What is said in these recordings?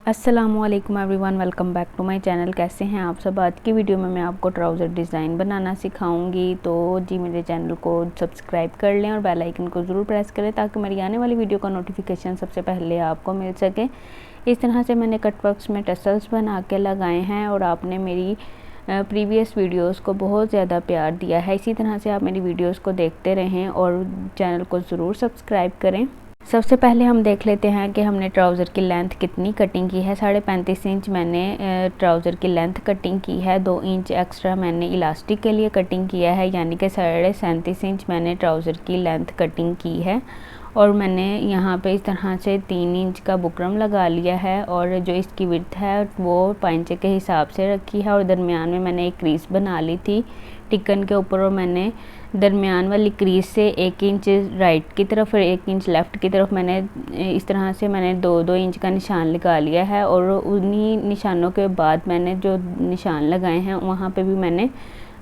अस्सलामुअलैकुम everyone, welcome back to my channel. कैसे हैं आप सब। आज की वीडियो में मैं आपको ट्राउज़र डिज़ाइन बनाना सिखाऊंगी। तो जी मेरे चैनल को सब्सक्राइब कर लें और बेल आइकन को ज़रूर प्रेस करें ताकि मेरी आने वाली वीडियो का नोटिफिकेशन सबसे पहले आपको मिल सके। इस तरह से मैंने कटवर्क्स में टसल्स बना के लगाए हैं और आपने मेरी प्रीवियस वीडियोस को बहुत ज़्यादा प्यार दिया है। इसी तरह से आप मेरी वीडियोस को देखते रहें और चैनल को ज़रूर सब्सक्राइब करें। सबसे पहले हम देख लेते हैं कि हमने ट्राउज़र की लेंथ कितनी कटिंग की है। 35.5 इंच मैंने ट्राउज़र की लेंथ कटिंग की है। 2 इंच एक्स्ट्रा मैंने इलास्टिक के लिए कटिंग किया है, यानी कि 37.5 इंच मैंने ट्राउज़र की लेंथ कटिंग की है। और मैंने यहाँ पे इस तरह से 3 इंच का बुकरम लगा लिया है और जो इसकी विड्थ है वो पाइंचे के हिसाब से रखी है। और दरमियान में मैंने एक क्रीज बना ली थी टिकन के ऊपर और मैंने दरमियान वाली क्रीज से 1 इंच राइट की तरफ और 1 इंच लेफ़्ट की तरफ मैंने इस तरह से मैंने 2-2 इंच का निशान लगा लिया है। और उन्हीं निशानों के बाद मैंने जो निशान लगाए हैं वहाँ पे भी मैंने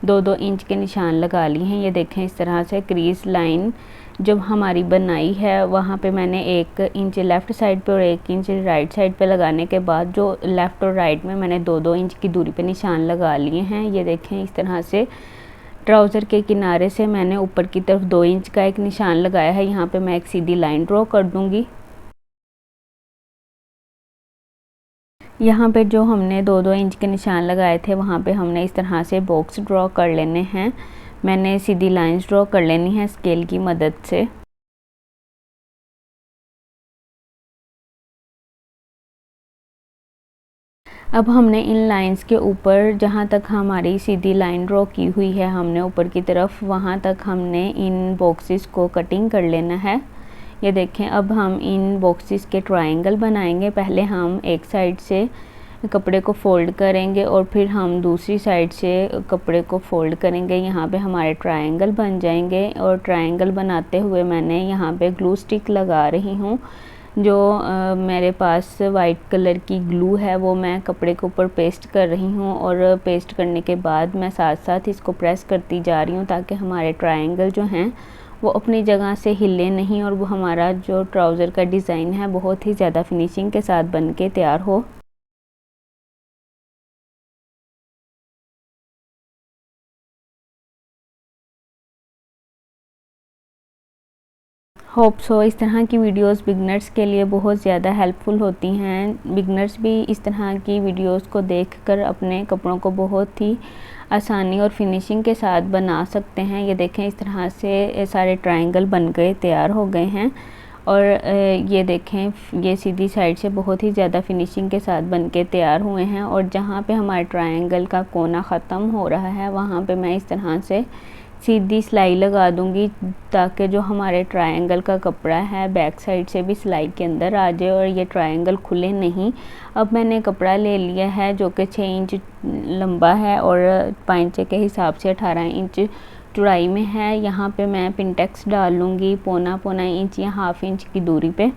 2-2 इंच के निशान लगा लिए हैं। ये देखें, इस तरह से क्रीज लाइन जब हमारी बनाई है वहाँ पे मैंने 1 इंच लेफ़्ट साइड पे और 1 इंच राइट साइड पे लगाने के बाद जो लेफ़्ट और राइट में मैंने 2-2 इंच की दूरी पे निशान लगा लिए हैं। ये देखें, इस तरह से ट्राउज़र के किनारे से मैंने ऊपर की तरफ 2 इंच का एक निशान लगाया है। यहाँ पे मैं एक सीधी लाइन ड्रॉ कर दूँगी। यहाँ पे जो हमने 2-2 इंच के निशान लगाए थे वहाँ पे हमने इस तरह से बॉक्स ड्रॉ कर लेने हैं। मैंने सीधी लाइंस ड्रॉ कर लेनी है स्केल की मदद से। अब हमने इन लाइंस के ऊपर जहाँ तक हमारी सीधी लाइन ड्रॉ की हुई है हमने ऊपर की तरफ, वहाँ तक हमने इन बॉक्सेस को कटिंग कर लेना है। ये देखें, अब हम इन बॉक्सेस के ट्रायंगल बनाएंगे। पहले हम एक साइड से कपड़े को फ़ोल्ड करेंगे और फिर हम दूसरी साइड से कपड़े को फ़ोल्ड करेंगे। यहाँ पे हमारे ट्रायंगल बन जाएंगे। और ट्रायंगल बनाते हुए मैंने यहाँ पे ग्लू स्टिक लगा रही हूँ। जो मेरे पास वाइट कलर की ग्लू है वो मैं कपड़े के ऊपर पेस्ट कर रही हूँ और पेस्ट करने के बाद मैं साथ साथ इसको प्रेस करती जा रही हूँ ताकि हमारे ट्रायंगल जो हैं वो अपनी जगह से हिले नहीं और वो हमारा जो ट्राउज़र का डिज़ाइन है बहुत ही ज़्यादा फिनिशिंग के साथ बन के तैयार हो। होप सो इस तरह की वीडियोस बिगनर्स के लिए बहुत ज़्यादा हेल्पफुल होती हैं। बिगनर्स भी इस तरह की वीडियोस को देखकर अपने कपड़ों को बहुत ही आसानी और फिनिशिंग के साथ बना सकते हैं। ये देखें, इस तरह से सारे ट्रायंगल बन गए, तैयार हो गए हैं। और ये देखें, ये सीधी साइड से बहुत ही ज़्यादा फिनिशिंग के साथ बन के तैयार हुए हैं। और जहाँ पे हमारे ट्रायंगल का कोना ख़त्म हो रहा है वहाँ पे मैं इस तरह से सीधी सिलाई लगा दूंगी ताकि जो हमारे ट्रायंगल का कपड़ा है बैक साइड से भी सिलाई के अंदर आ जाए और ये ट्रायंगल खुले नहीं। अब मैंने कपड़ा ले लिया है जो कि 6 इंच लंबा है और पाइंचे के हिसाब से 18 इंच चौड़ाई में है। यहाँ पे मैं पिनटेक्स डाल लूँगी पौना इंच या हाफ इंच की दूरी पे।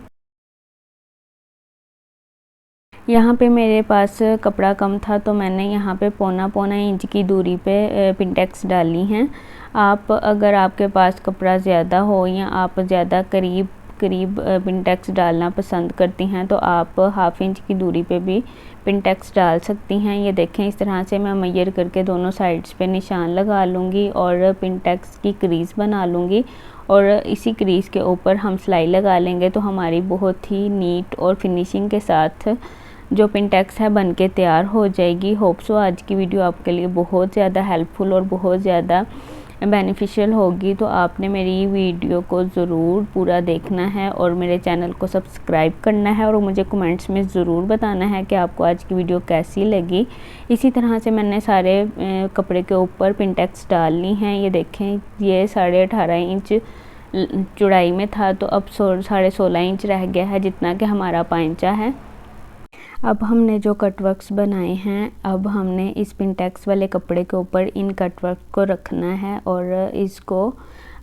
यहाँ पे मेरे पास कपड़ा कम था तो मैंने यहाँ पे पौना इंच की दूरी पे पिनटेक्स डाली हैं। आप अगर आपके पास कपड़ा ज़्यादा हो या आप ज़्यादा करीब पिनटेक्स डालना पसंद करती हैं तो आप हाफ इंच की दूरी पे भी पिनटेक्स डाल सकती हैं। ये देखें, इस तरह से मैं मेजर करके दोनों साइड्स पे निशान लगा लूँगी और पिनटेक्स की क्रीज़ बना लूँगी और इसी क्रीज़ के ऊपर हम सिलाई लगा लेंगे तो हमारी बहुत ही नीट और फिनिशिंग के साथ जो पिनटेक्स है बन के तैयार हो जाएगी। होप सो आज की वीडियो आपके लिए बहुत ज़्यादा हेल्पफुल और बहुत ज़्यादा बेनिफिशियल होगी। तो आपने मेरी वीडियो को ज़रूर पूरा देखना है और मेरे चैनल को सब्सक्राइब करना है और मुझे कमेंट्स में ज़रूर बताना है कि आपको आज की वीडियो कैसी लगी। इसी तरह से मैंने सारे कपड़े के ऊपर पिनटेक्स डालनी हैं। ये देखें, ये 18.5 इंच चौड़ाई में था तो अब 16.5 इंच रह गया है जितना कि हमारा पाइंचा है। अब हमने जो कटवर्क्स बनाए हैं अब हमने इस पिनटेक्स वाले कपड़े के ऊपर इन कटवर्क को रखना है और इसको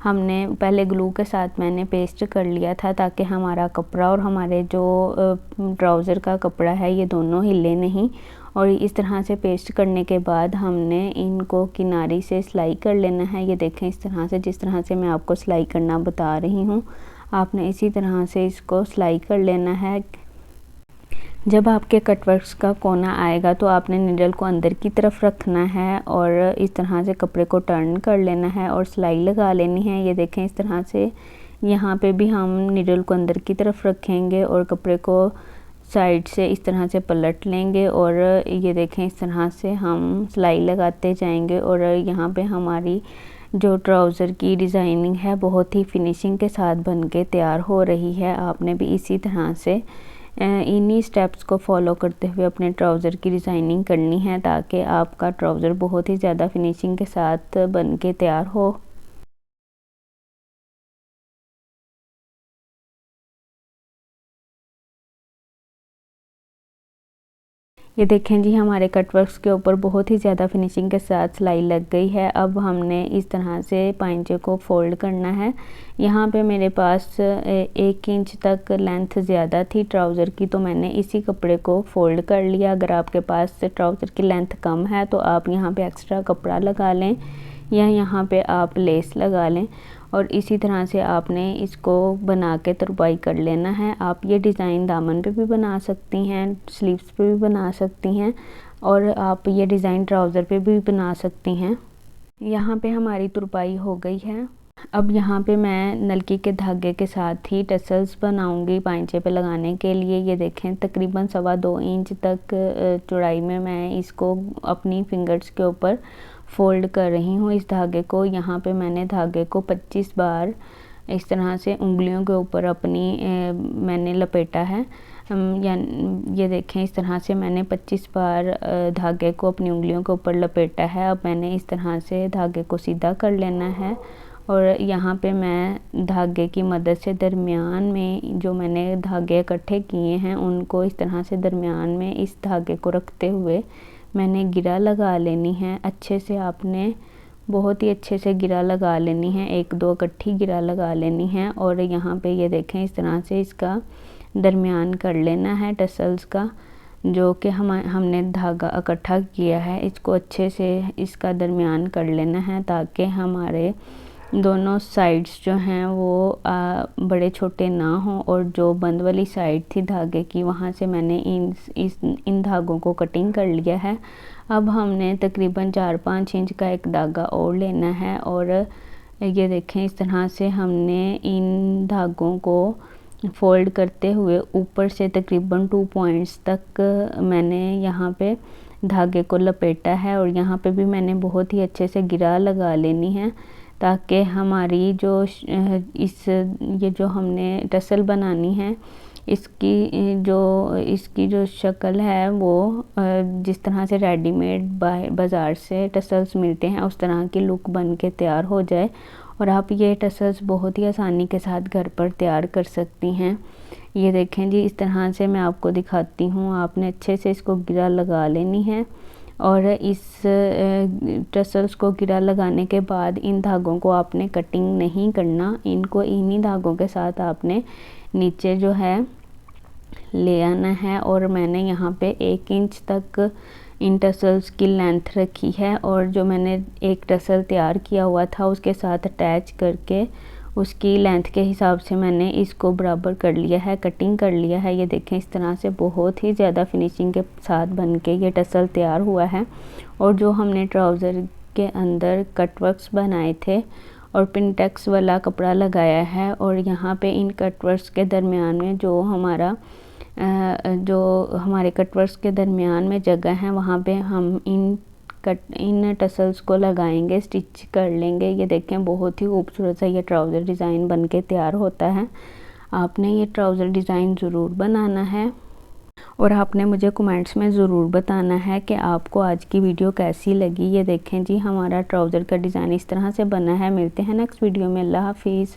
हमने पहले ग्लू के साथ मैंने पेस्ट कर लिया था ताकि हमारा कपड़ा और हमारे जो ट्राउज़र का कपड़ा है ये दोनों हिले नहीं। और इस तरह से पेस्ट करने के बाद हमने इनको किनारी से सिलाई कर लेना है। ये देखें, इस तरह से जिस तरह से मैं आपको सिलाई करना बता रही हूँ आपने इसी तरह से इसको सिलाई कर लेना है। जब आपके कटवर्क्स का कोना आएगा तो आपने नीडल को अंदर की तरफ रखना है और इस तरह से कपड़े को टर्न कर लेना है और सिलाई लगा लेनी है। ये देखें इस तरह से यहाँ पे भी हम नीडल को अंदर की तरफ रखेंगे और कपड़े को साइड से इस तरह से पलट लेंगे और ये देखें इस तरह से हम सिलाई लगाते जाएंगे और यहाँ पे हमारी जो ट्राउज़र की डिज़ाइनिंग है बहुत ही फिनिशिंग के साथ बन के तैयार हो रही है। आपने भी इसी तरह से इन्हीं स्टेप्स को फॉलो करते हुए अपने ट्राउज़र की डिज़ाइनिंग करनी है ताकि आपका ट्राउज़र बहुत ही ज़्यादा फिनिशिंग के साथ बन के तैयार हो। ये देखें जी हमारे कटवर्क्स के ऊपर बहुत ही ज़्यादा फिनिशिंग के साथ सिलाई लग गई है। अब हमने इस तरह से पाइंचे को फोल्ड करना है। यहाँ पे मेरे पास 1 इंच तक लेंथ ज़्यादा थी ट्राउज़र की, तो मैंने इसी कपड़े को फोल्ड कर लिया। अगर आपके पास ट्राउज़र की लेंथ कम है तो आप यहाँ पे एक्स्ट्रा कपड़ा लगा लें या यहाँ पे आप लेस लगा लें और इसी तरह से आपने इसको बना के तुरपाई कर लेना है। आप ये डिज़ाइन दामन पे भी बना सकती हैं, स्लीव्स पे भी बना सकती हैं और आप ये डिज़ाइन ट्राउज़र पे भी बना सकती हैं। यहाँ पे हमारी तुरपाई हो गई है। अब यहाँ पे मैं नलकी के धागे के साथ ही टसल्स बनाऊंगी पाइंचे पे लगाने के लिए। ये देखें तकरीबन 2.25 इंच तक चौड़ाई में मैं इसको अपनी फिंगर्स के ऊपर फोल्ड कर रही हूँ इस धागे को। यहाँ पे मैंने धागे को 25 बार इस तरह से उंगलियों के ऊपर अपनी मैंने लपेटा है। या ये देखें इस तरह से मैंने 25 बार धागे को अपनी उंगलियों के ऊपर लपेटा है। अब मैंने इस तरह से धागे को सीधा कर लेना है और यहाँ पे मैं धागे की मदद से दरमियान में जो मैंने धागे इकट्ठे किए हैं उनको इस तरह से दरमियान में इस धागे को रखते हुए मैंने गिरा लगा लेनी है। अच्छे से आपने बहुत ही अच्छे से गिरा लगा लेनी है, 1-2 इकट्ठी गिरा लगा लेनी है और यहाँ पे ये देखें इस तरह से इसका दरमियान कर लेना है टसल्स का, जो कि हमने धागा इकट्ठा किया है इसको अच्छे से इसका दरमियान कर लेना है ताकि हमारे दोनों साइड्स जो हैं वो बड़े छोटे ना हों। और जो बंद वाली साइड थी धागे की वहाँ से मैंने इन धागों को कटिंग कर लिया है। अब हमने तकरीबन 4-5 इंच का एक धागा और लेना है और ये देखें इस तरह से हमने इन धागों को फोल्ड करते हुए ऊपर से तकरीबन 2 पॉइंट्स तक मैंने यहाँ पे धागे को लपेटा है और यहाँ पे भी मैंने बहुत ही अच्छे से गिरा लगा लेनी है ताकि हमारी जो ये जो हमने टसल बनानी है इसकी जो शक्ल है वो जिस तरह से रेडीमेड बाज़ार से टसल्स मिलते हैं उस तरह की लुक बन के तैयार हो जाए और आप ये टसल्स बहुत ही आसानी के साथ घर पर तैयार कर सकती हैं। ये देखें जी इस तरह से मैं आपको दिखाती हूँ। आपने अच्छे से इसको गिरा लगा लेनी है और इस टसल्स को गिरा लगाने के बाद इन धागों को आपने कटिंग नहीं करना, इनको इन्हीं धागों के साथ आपने नीचे जो है ले आना है। और मैंने यहाँ पे 1 इंच तक इन टसल्स की लेंथ रखी है और जो मैंने एक टसल तैयार किया हुआ था उसके साथ अटैच करके उसकी लेंथ के हिसाब से मैंने इसको बराबर कर लिया है, कटिंग कर लिया है। ये देखें इस तरह से बहुत ही ज़्यादा फिनिशिंग के साथ बन के ये टसल तैयार हुआ है। और जो हमने ट्राउज़र के अंदर कटवर्क्स बनाए थे और पिनटेक्स वाला कपड़ा लगाया है और यहाँ पे इन कटवर्क्स के दरमियान में जो हमारे कटवर्क्स के दरमियान में जगह है वहाँ पे हम इन टसल्स को लगाएंगे, स्टिच कर लेंगे। ये देखें बहुत ही खूबसूरत सा ये ट्राउज़र डिज़ाइन बन के तैयार होता है। आपने ये ट्राउज़र डिज़ाइन ज़रूर बनाना है और आपने मुझे कमेंट्स में ज़रूर बताना है कि आपको आज की वीडियो कैसी लगी। ये देखें जी हमारा ट्राउज़र का डिज़ाइन इस तरह से बना है। मिलते हैं नेक्स्ट वीडियो में। अल्लाह हाफिज़।